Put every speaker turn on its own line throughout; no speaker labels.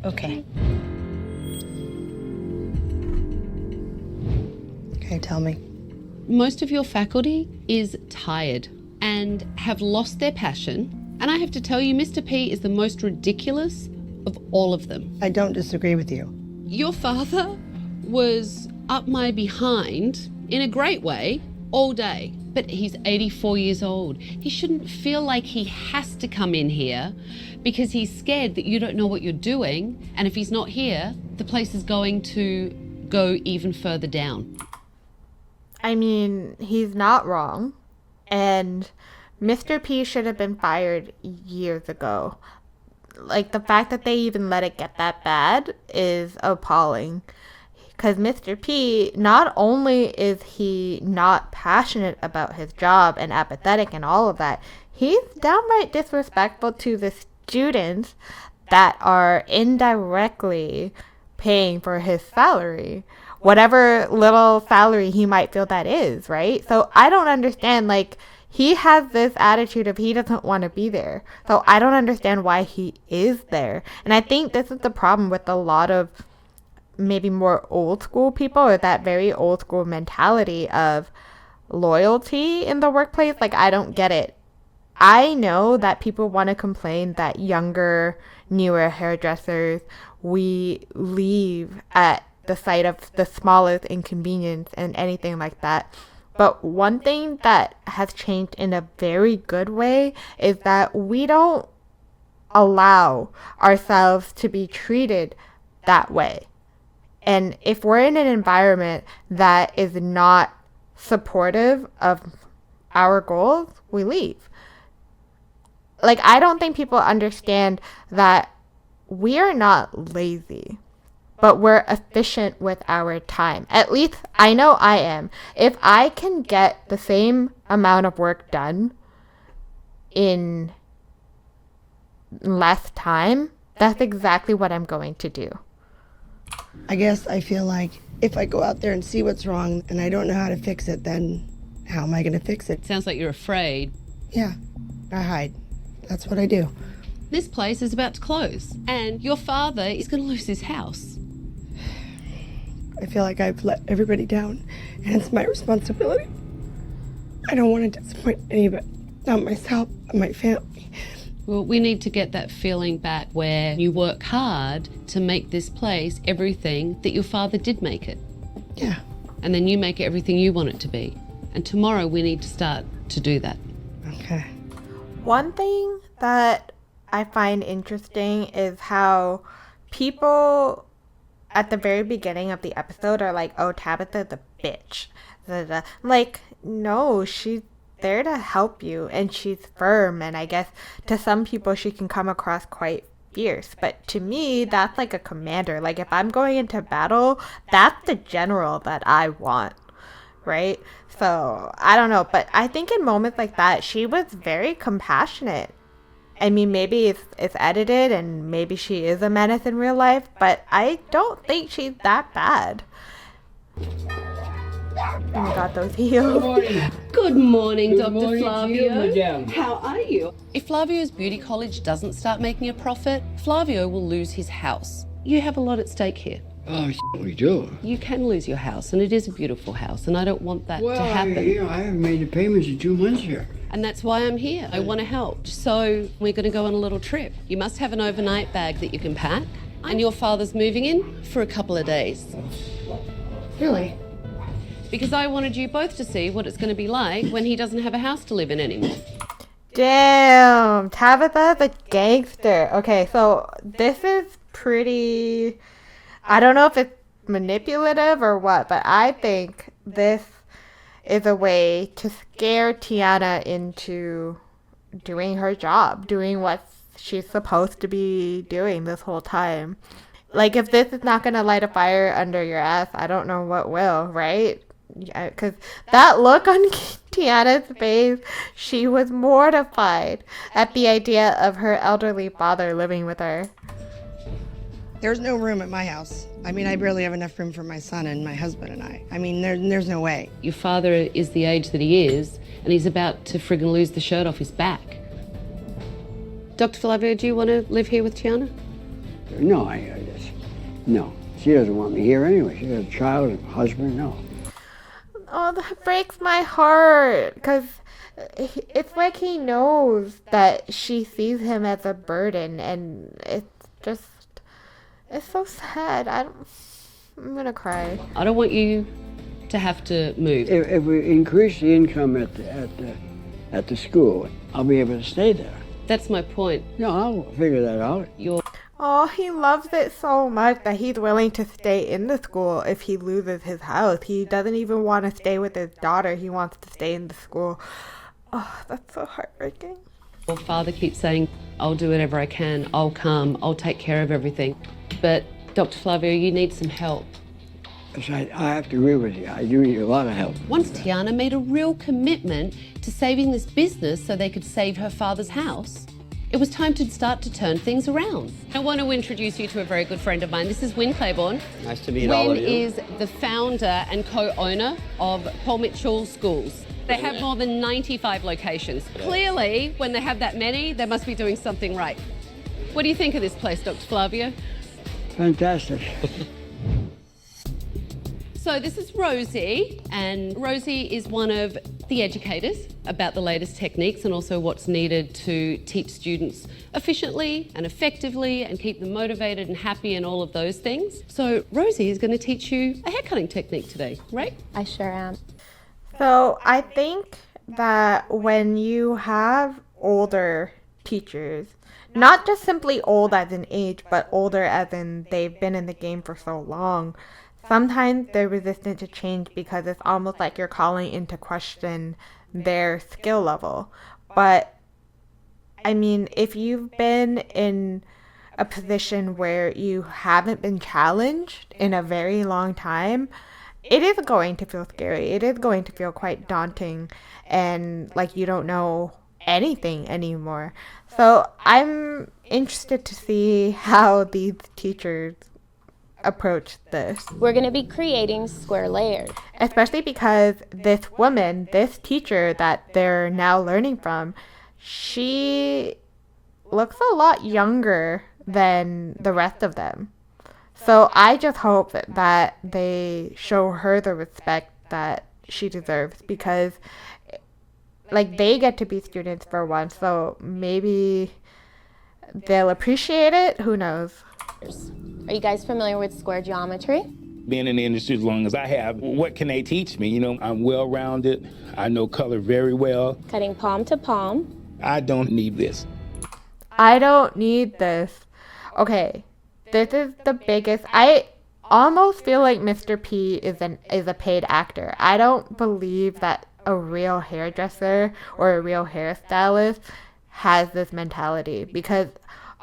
Okay. Okay, tell me.
Most of your faculty is tired and have lost their passion. And I have to tell you, Mr. P is the most ridiculous of all of them.
I don't disagree with you.
Your father was up my behind in a great way all day, but he's 84 years old. He shouldn't feel like he has to come in here because he's scared that you don't know what you're doing. And if he's not here, the place is going to go even further down.
I mean, he's not wrong. And Mr. P should have been fired years ago. Like, the fact that they even let it get that bad is appalling. Because Mr. P, not only is he not passionate about his job and apathetic and all of that, he's downright disrespectful to the students that are indirectly paying for his salary. Whatever little salary he might feel that is, right? So I don't understand, like, he has this attitude of he doesn't want to be there. So I don't understand why he is there. And I think this is the problem with a lot of maybe more old school people, or that very old school mentality of loyalty in the workplace. Like, I don't get it. I know that people want to complain that younger, newer hairdressers, we leave at the sight of the smallest inconvenience and anything like that. But one thing that has changed in a very good way is that we don't allow ourselves to be treated that way. And if we're in an environment that is not supportive of our goals, we leave. Like, I don't think people understand that we are not lazy, but we're efficient with our time. At least I know I am. If I can get the same amount of work done in less time, that's exactly what I'm going to do.
I guess I feel like if I go out there and see what's wrong and I don't know how to fix it, then how am I going to fix it?
Sounds like you're afraid.
Yeah, I hide. That's what I do.
This place is about to close, and your father is going to lose his house.
I feel like I've let everybody down, and it's my responsibility. I don't want to disappoint anybody, not myself, not my family.
Well, we need to get that feeling back where you work hard to make this place everything that your father did make it.
Yeah.
And then you make it everything you want it to be. And tomorrow we need to start to do that.
Okay.
One thing that I find interesting is how people at the very beginning of the episode are like, oh, Tabatha's a bitch. Like, no, she's there to help you, and she's firm, and I guess to some people she can come across quite fierce, but to me that's like a commander. Like, if I'm going into battle, that's the general that I want, right? So I don't know, but I think in moments like that she was very compassionate. I mean, maybe it's edited and maybe she is a menace in real life, but I don't think she's that bad. Oh my god, those heels.
Good morning, Dr.
morning to
Flavio.
you, madam.
How are you? If Flavio's beauty college doesn't start making a profit, Flavio will lose his house. You have a lot at stake here.
Oh, we do.
You can lose your house, and it is a beautiful house, and I don't want that to happen.
I haven't made the payments in 2 months here.
And that's why I'm here. I want to help. So we're going to go on a little trip. You must have an overnight bag that you can pack, and your father's moving in for a couple of days.
Really?
Because I wanted you both to see what it's going to be like when he doesn't have a house to live in anymore.
Damn, Tabatha the gangster. Okay, so this is pretty, I don't know if it's manipulative or what, but I think this is a way to scare Tiana into doing her job, doing what she's supposed to be doing this whole time. Like, if this is not going to light a fire under your ass, I don't know what will, right? Yeah, because that look on Tiana's face, she was mortified at the idea of her elderly father living with her.
There's no room at my house. I mean, I barely have enough room for my son and my husband and I. I mean, there's no way.
Your father is the age that he is, and he's about to friggin' lose the shirt off his back. Dr. Flavio, do you want to live here with Tiana?
No, no. She doesn't want me here anyway. She has a child, a husband, no.
Oh, that breaks my heart. Because it's like he knows that she sees him as a burden. And it's so sad. I'm going to cry.
I don't want you to have to move.
If we increase the income at the school, I'll be able to stay there.
That's my point.
No, I'll figure that out.
Oh, he loves it so much that he's willing to stay in the school if he loses his house. He doesn't even want to stay with his daughter. He wants to stay in the school. Oh, that's so heartbreaking.
Your father keeps saying, I'll do whatever I can. I'll come. I'll take care of everything. But Dr. Flavio, you need some help.
I have to agree with you. I do need a lot of help.
Once Tiana made a real commitment to saving this business so they could save her father's house, it was time to start to turn things around. I want to introduce you to a very good friend of mine. This is Wynn Claiborne.
Nice to meet all of you.
Wynn is the founder and co-owner of Paul Mitchell Schools. They have more than 95 locations. Clearly, when they have that many, they must be doing something right. What do you think of this place, Dr. Flavio?
Fantastic.
So this is Rosie, and Rosie is one of the educators about the latest techniques and also what's needed to teach students efficiently and effectively and keep them motivated and happy and all of those things. So Rosie is going to teach you a haircutting technique today, right?
I sure am.
So I think that when you have older teachers, not just simply old as in age, but older as in they've been in the game for so long, sometimes they're resistant to change because it's almost like you're calling into question their skill level. But, I mean, if you've been in a position where you haven't been challenged in a very long time, it is going to feel scary. It is going to feel quite daunting and like you don't know anything anymore. So I'm interested to see how these teachers approach this.
We're going to be creating square layers.
Especially because this woman, this teacher that they're now learning from, she looks a lot younger than the rest of them. So I just hope that they show her the respect that she deserves because like they get to be students for once, so maybe they'll appreciate it. Who knows?
Are you guys familiar with square geometry?
Being in the industry as long as I have, what can they teach me? You know, I'm well-rounded. I know color very well.
Cutting palm to palm.
I don't need this.
I don't need this. Okay, this is the biggest. I almost feel like Mr. P is a paid actor. I don't believe that a real hairdresser or a real hairstylist has this mentality because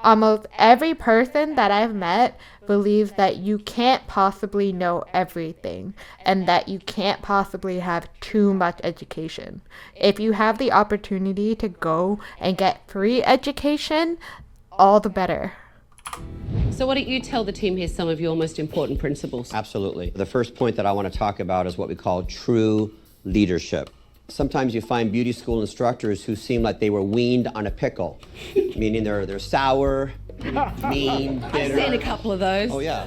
almost every person that I've met believes that you can't possibly know everything and that you can't possibly have too much education. If you have the opportunity to go and get free education, all the better.
So why don't you tell the team here some of your most important principles?
Absolutely. The first point that I want to talk about is what we call true leadership. Sometimes you find beauty school instructors who seem like they were weaned on a pickle, meaning they're sour, mean, bitter.
I've seen a couple of those.
Oh yeah.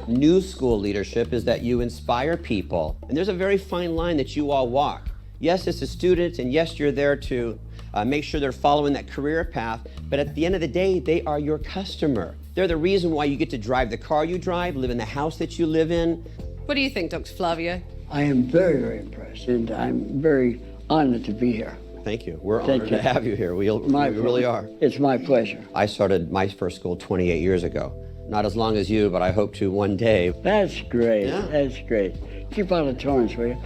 New school leadership is that you inspire people, and there's a very fine line that you all walk. Yes, it's a student, and yes, you're there to make sure they're following that career path, but at the end of the day, they are your customer. They're the reason why you get to drive the car you drive, live in the house that you live in.
What do you think, Dr. Flavio?
I am very, very impressed, and I'm very honored to be here.
Thank you. We're honored to have you here. We really are.
It's my pleasure.
I started my first school 28 years ago. Not as long as you, but I hope to one day.
That's great.
Yeah.
That's great. Keep out of Torrance, will you?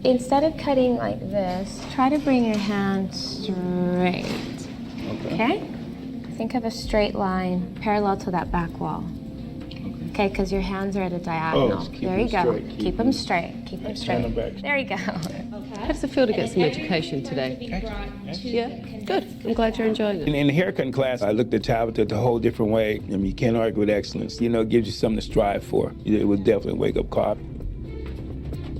Instead of cutting like this, try to bring your hand straight. Okay? Think of a straight line parallel to that back wall. Okay, because your hands are at a diagonal. There you go. Keep them straight. Keep them straight. There you go.
How does it feel to get some education today? Yeah, good. I'm glad you're enjoying it.
In the haircutting class, I looked at Tabatha a whole different way. I mean, you can't argue with excellence. You know, it gives you something to strive for. It would definitely wake up call.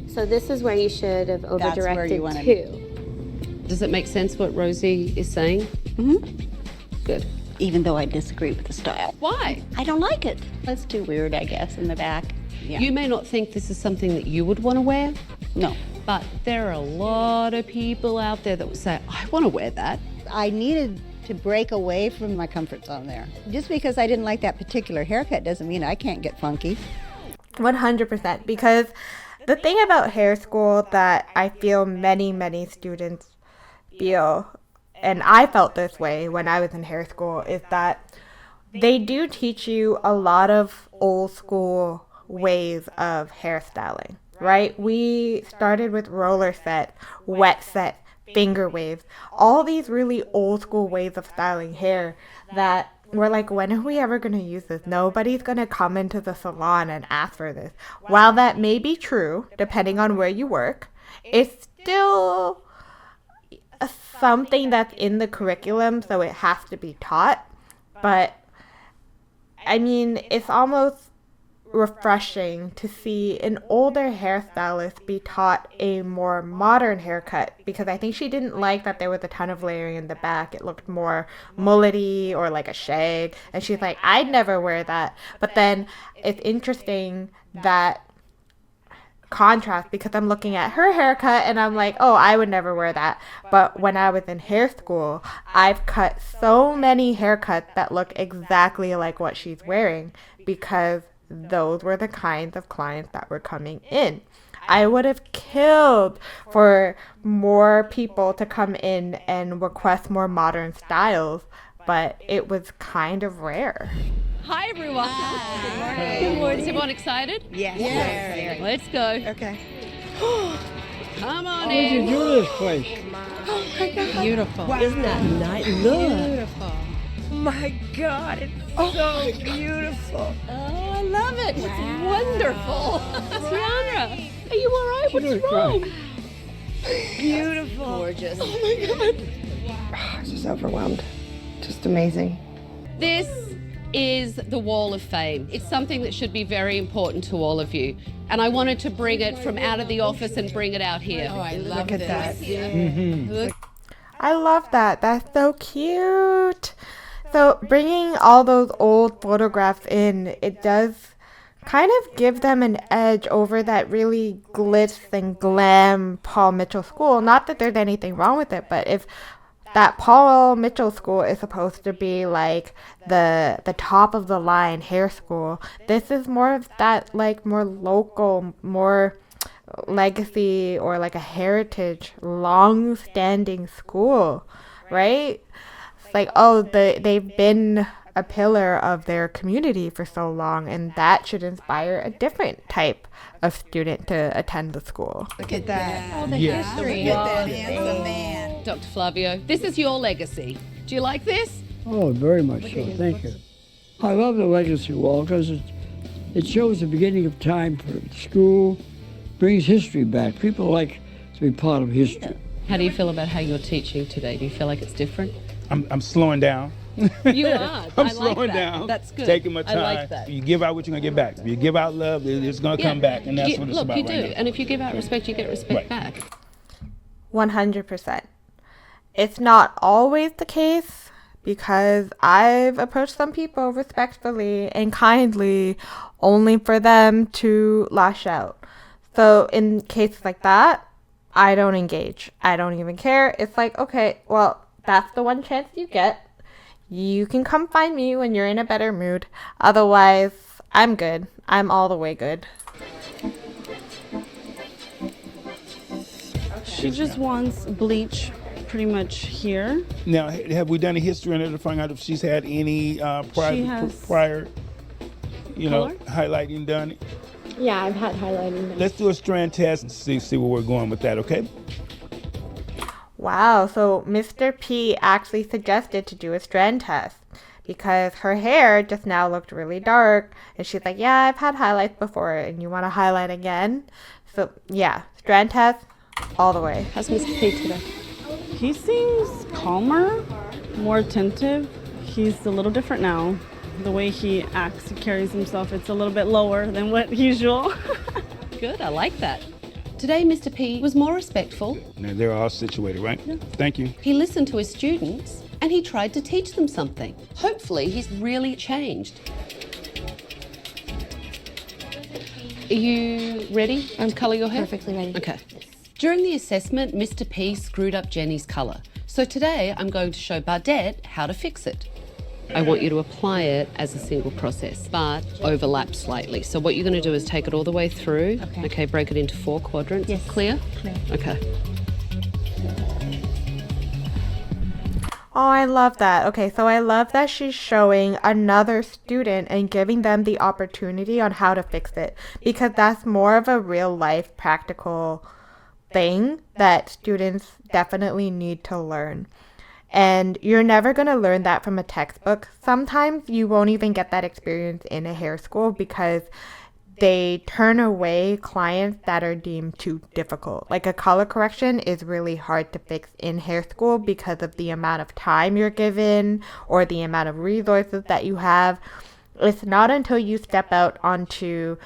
So this is where you should have over-directed to.
Does it make sense what Rosie is saying? Mm-hmm. Good.
even though I disagree with the style.
Why?
I don't like it. It's too weird, I guess, in the back. Yeah.
You may not think this is something that you would want to wear,
No.
but there are a lot of people out there that will say, I want to wear that.
I needed to break away from my comfort zone there. Just because I didn't like that particular haircut doesn't mean I can't get funky.
100%. Because the thing about hair school that I feel many students feel, and I felt this way when I was in hair school, is that they do teach you a lot of old school ways of hairstyling, right? We started with roller set, wet set, finger waves, all these really old school ways of styling hair that we're like, when are we ever going to use this? Nobody's going to come into the salon and ask for this. While that may be true, depending on where you work, it's still something that's in the curriculum, so it has to be taught. But I mean, it's almost refreshing to see an older hairstylist be taught a more modern haircut, because I think she didn't like that there was a ton of layering in the back. It looked more mullety or like a shag, and she's like, I'd never wear that. But then it's interesting that contrast, because I'm looking at her haircut and I'm like, oh, I would never wear that. But when I was in hair school, I've cut so many haircuts that look exactly like what she's wearing, because those were the kinds of clients that were coming in. I would have killed for more people to come in and request more modern styles, but it was kind of rare.
Hi, everyone. Good morning. Good morning. Is everyone excited?
Yes.
Let's go.
Okay.
Come on
How did you
in.
do this place?
Oh my God.
Beautiful.
Wow.
Isn't that nice? Look.
Beautiful.
My God, it's so beautiful.
Oh, I love it. It's wonderful. Tiana, are you all right? What's wrong?
Beautiful.
Gorgeous.
Oh my God. I'm just overwhelmed. Just amazing.
This is the Wall of Fame. It's something that should be very important to all of you. And I wanted to bring it from out of the office and bring it out here.
Oh, I love
Look at that.
Look.
I love that. That's so cute. So bringing all those old photographs in, it does kind of give them an edge over that really glitz and glam Paul Mitchell school. Not that there's anything wrong with it, but if that Paul Mitchell school is supposed to be like the top of the line hair school, this is more of that like more local, more legacy or like a heritage, long-standing school, right? It's like, oh, they've been a pillar of their community for so long, and that should inspire a different type of student to attend the school.
Look at that.
Oh, the history.
Look at that handsome man.
Dr. Flavio, this is your legacy. Do you like this?
Oh, very much so. Thank you. I love the legacy wall because it shows the beginning of time for the school, brings history back. People like to be part of history.
How do you feel about how you're teaching today? Do you feel like it's different?
I'm slowing down.
You are.
I'm
I like
slowing
that.
down.
That's good.
Taking my time.
I like that.
You give out what you're gonna get back. If you give out love, it's gonna come back, and that's what it's
look,
about
you do.
right now.
And if you give out respect, you get respect
Right.
back.
100%. It's not always the case, because I've approached some people respectfully and kindly only for them to lash out. So in cases like that, I don't engage. I don't even care. It's like, okay, well, that's the one chance you get. You can come find me when you're in a better mood. Otherwise, I'm good. I'm all the way good.
She just wants bleach pretty much here.
Now, have we done a history on her to find out if she's had any prior,
Color?
highlighting done?
Yeah, I've had highlighting.
Let's do a strand test and see where we're going with that, okay?
Wow, so Mr. P actually suggested to do a strand test because her hair just now looked really dark. And she's like, yeah, I've had highlights before, and you want to highlight again? So yeah, strand test all the way.
How's Mr. P today?
He seems calmer, more attentive. He's a little different now. The way he acts, he carries himself, it's a little bit lower than what usual.
Good, I like that. Today, Mr. P was more respectful.
Now they're all situated, right? Yeah. Thank you.
He listened to his students, and he tried to teach them something. Hopefully, he's really changed. Are you ready to colour your hair?
Perfectly ready.
Okay. During the assessment, Mr. P screwed up Jenny's colour. So today, I'm going to show Bardette how to fix it. I want you to apply it as a single process, but overlap slightly. So what you're going to do is take it all the way through. Okay, break it into 4 quadrants.
Yes.
Clear?
Clear.
Okay.
Oh, I love that. Okay, so I love that she's showing another student and giving them the opportunity on how to fix it, because that's more of a real life practical thing that students definitely need to learn. And you're never going to learn that from a textbook. Sometimes you won't even get that experience in a hair school because they turn away clients that are deemed too difficult. Like a color correction is really hard to fix in hair school because of the amount of time you're given or the amount of resources that you have. It's not until you step out onto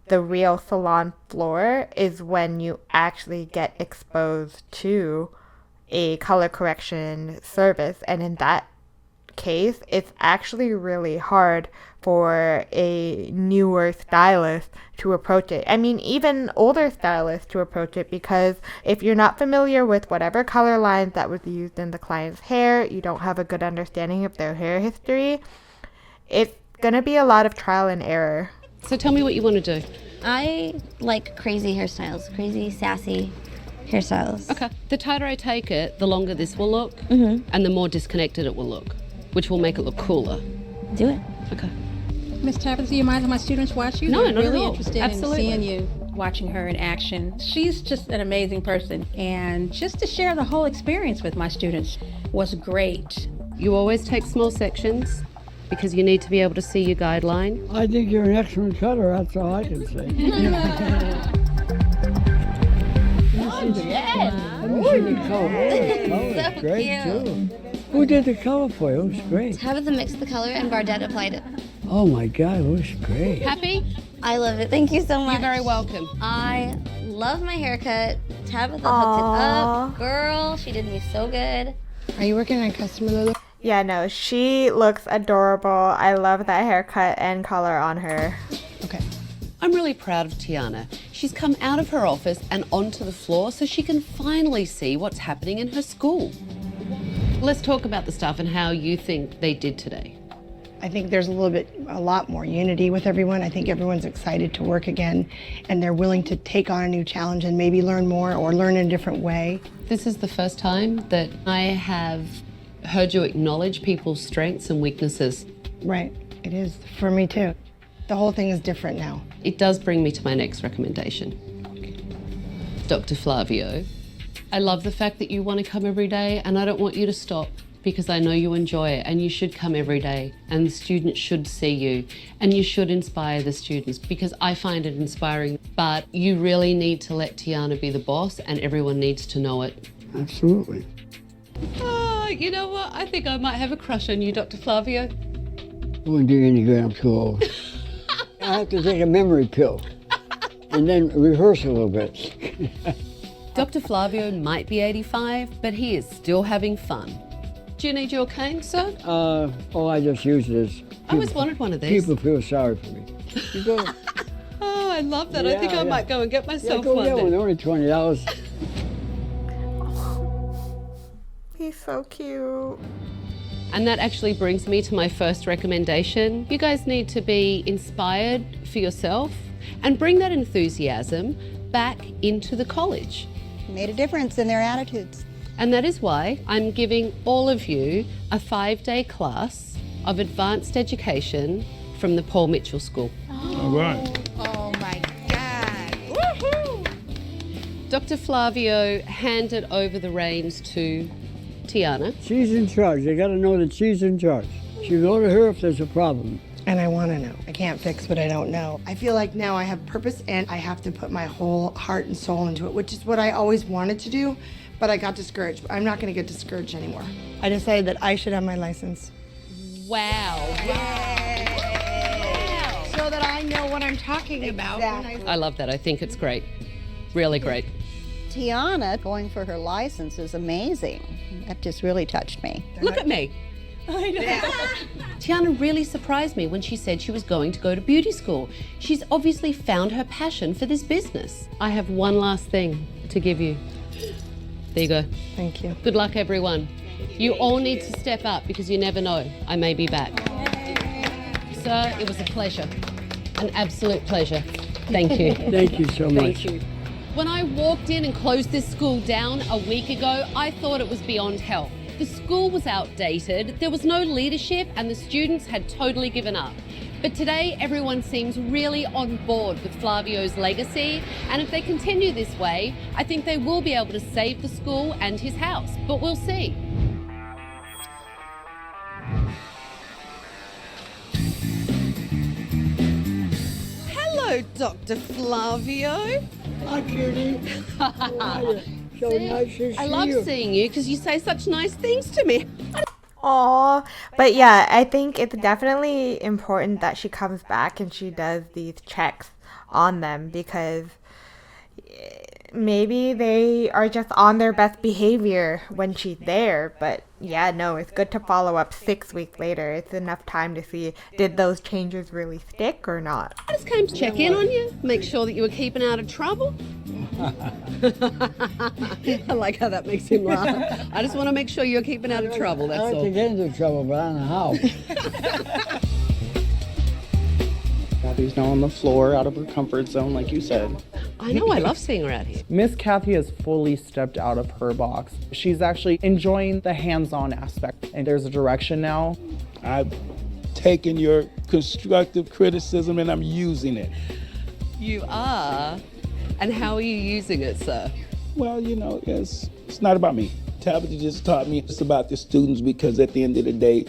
the real salon floor is when you actually get exposed to a color correction service, and in that case it's actually really hard for a newer stylist to approach it. I mean, even older stylists to approach it, because if you're not familiar with whatever color lines that was used in the client's hair, you don't have a good understanding of their hair history, it's gonna be a lot of trial and error.
So tell me what you want to do.
I like crazy hairstyles, crazy, sassy hairstyles.
Okay. The tighter I take it, the longer this will look, and the more disconnected it will look, which will make it look cooler.
Do it.
Okay.
Miss Tabatha, do you mind if my students watch you?
No,
They're
not at
really
all.
interested
Absolutely.
in seeing you, watching her in action. She's just an amazing person, and just to share the whole experience with my students was great.
You always take small sections because you need to be able to see your guideline.
I think you're an excellent cutter, that's all I can say. Let me see the color. Oh,
So
great
cute.
too. Who did the color for you? It was great.
Tabitha mixed the color and Bardette applied it.
Oh my God, it was great.
Happy?
I love it. Thank you so much.
You're very welcome.
I love my haircut. Tabitha
Aww.
hooked it up. Girl, she did me so good.
Are you working on customer though?
Yeah, no, she looks adorable. I love that haircut and color on her.
Okay.
I'm really proud of Tiana. She's come out of her office and onto the floor so she can finally see what's happening in her school. Let's talk about the stuff and how you think they did today.
I think there's a lot more unity with everyone. I think everyone's excited to work again, and they're willing to take on a new challenge and maybe learn more or learn in a different way.
This is the first time that I have heard you acknowledge people's strengths and weaknesses.
Right, it is for me too. The whole thing is different now.
It does bring me to my next recommendation. Dr. Flavio, I love the fact that you want to come every day, and I don't want you to stop because I know you enjoy it, and you should come every day, and the students should see you, and you should inspire the students because I find it inspiring. But you really need to let Tiana be the boss, and everyone needs to know it.
Absolutely.
Oh, you know what? I think I might have a crush on you, Dr. Flavio.
It wouldn't do you any good, I'm too old. I have to take a memory pill and then rehearse a little bit.
Dr. Flavio might be 85, but he is still having fun. Do you need your cane, sir?
I just use it as...
I always wanted one of these.
People feel sorry for me. You go,
Oh, I love that. I think I might go and get myself
go
one
get one,
then.
they're only $20.
He's so cute.
And that actually brings me to my first recommendation. You guys need to be inspired for yourself and bring that enthusiasm back into the college.
Made a difference in their attitudes.
And that is why I'm giving all of you a 5-day class of advanced education from the Paul Mitchell School.
All right.
Oh my God. Woohoo!
Dr. Flavio handed over the reins to Tiana.
She's in charge. They got to know that she's in charge. You go to her if there's a problem.
And I want to know. I can't fix what I don't know. I feel like now I have purpose and I have to put my whole heart and soul into it, which is what I always wanted to do, but I got discouraged. I'm not going to get discouraged anymore. I decided that I should have my license.
Wow.
So that I know what I'm talking about.
I love that. I think it's great. Really great.
Tiana going for her license is amazing. That just really touched me.
Look at me. I know. Tiana really surprised me when she said she was going to go to beauty school. She's obviously found her passion for this business. I have one last thing to give you. There you go.
Thank you.
Good luck, everyone. You all need to step up because you never know. I may be back. Sir, it was a pleasure. An absolute pleasure. Thank you.
Thank you so much.
Thank you. When I walked in and closed this school down a week ago, I thought it was beyond help. The school was outdated, there was no leadership, and the students had totally given up. But today, everyone seems really on board with Flavio's legacy, and if they continue this way, I think they will be able to save the school and his house. But we'll see.
Hello, Dr. Flavio.
Hi, Judy. How are you? So nice to see
I love
you.
seeing you because you say such nice things to me.
Aw, but yeah, I think it's definitely important that she comes back and she does these checks on them because maybe they are just on their best behavior when she's there. But yeah, no, it's good to follow up 6 weeks later. It's enough time to see, did those changes really stick or not?
I just came to check in on you, make sure that you were keeping out of trouble. I like how that makes him laugh. I just want to make sure you're keeping out of trouble, that's
I like
all.
to get into trouble, but I don't know how.
Kathy's now on the floor, out of her comfort zone, like you said.
I know, I love seeing her out here.
Miss Kathy has fully stepped out of her box. She's actually enjoying the hands-on aspect, and there's a direction now.
I've taken your constructive criticism and I'm using it.
You are? And how are you using it, sir?
Well, you know, it's not about me. Tabatha just taught me it's about the students because at the end of the day,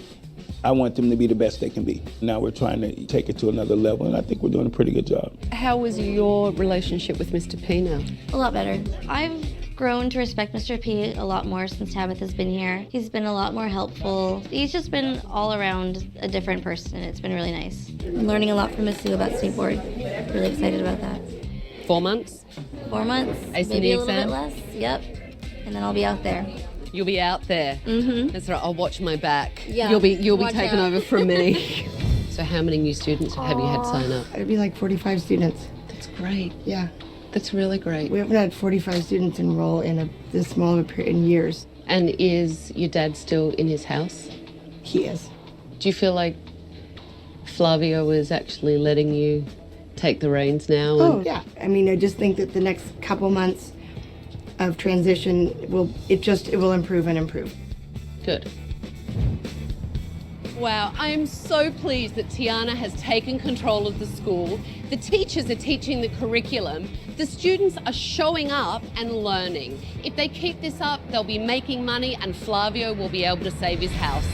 I want them to be the best they can be. Now we're trying to take it to another level, and I think we're doing a pretty good job.
How was your relationship with Mr. P now?
A lot better. I've grown to respect Mr. P a lot more since Tabatha's been here. He's been a lot more helpful. He's just been all around a different person. It's been really nice. I'm learning a lot from Miss Sue about skateboard. Really excited about that.
4 months?
4 months,
Ace in
maybe
the
a little bit
exam?
less. Yep. And then I'll be out there.
You'll be out there.
Mm-hmm.
That's right. I'll watch my back.
Yeah,
You'll be
watch
taken
out.
over from me. So how many new students have you had sign up?
It'd be like 45 students.
That's great.
Yeah.
That's really great.
We haven't had 45 students enroll in this small of a period in years.
And is your dad still in his house?
He is.
Do you feel like Flavio is actually letting you take the reins now?
Oh, yeah. I mean, I just think that the next couple months of transition will improve and improve.
Good. Wow, I am so pleased that Tiana has taken control of the school. The teachers are teaching the curriculum. The students are showing up and learning. If they keep this up, they'll be making money and Flavio will be able to save his house.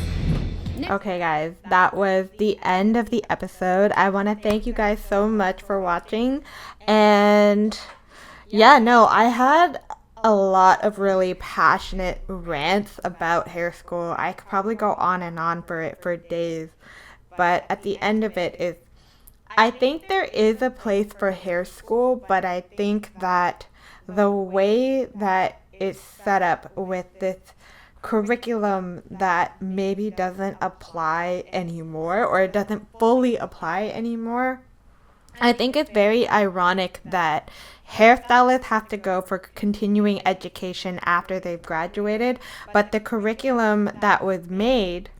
Okay, guys, that was the end of the episode. I want to thank you guys so much for watching. And yeah, no, I had a lot of really passionate rants about hair school. I could probably go on and on for days. But at the end of it is, I think there is a place for hair school, but I think that the way that it's set up with this curriculum that maybe doesn't apply anymore, or it doesn't fully apply anymore, I think it's very ironic that hairstylists have to go for continuing education after they've graduated, but the curriculum that was made,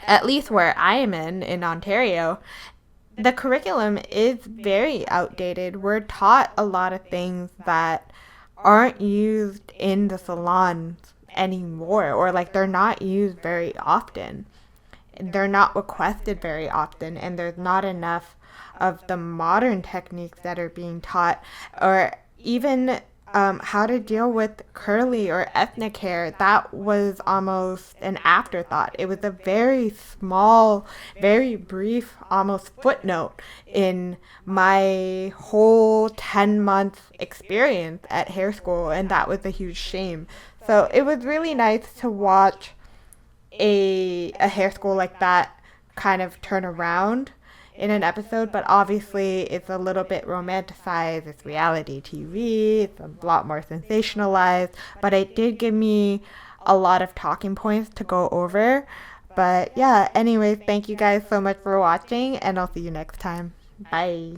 at least where I am in Ontario, the curriculum is very outdated. We're taught a lot of things that aren't used in the salons anymore, or like they're not used very often. They're not requested very often, and there's not enough of the modern techniques that are being taught, or even how to deal with curly or ethnic hair. That was almost an afterthought. It was a very small, very brief, almost footnote in my whole 10-month experience at hair school, and that was a huge shame. So it was really nice to watch a hair school like that kind of turn around in an episode, but obviously it's a little bit romanticized. It's reality TV. It's a lot more sensationalized, but it did give me a lot of talking points to go over. But yeah, anyways, thank you guys so much for watching, and I'll see you next time. Bye.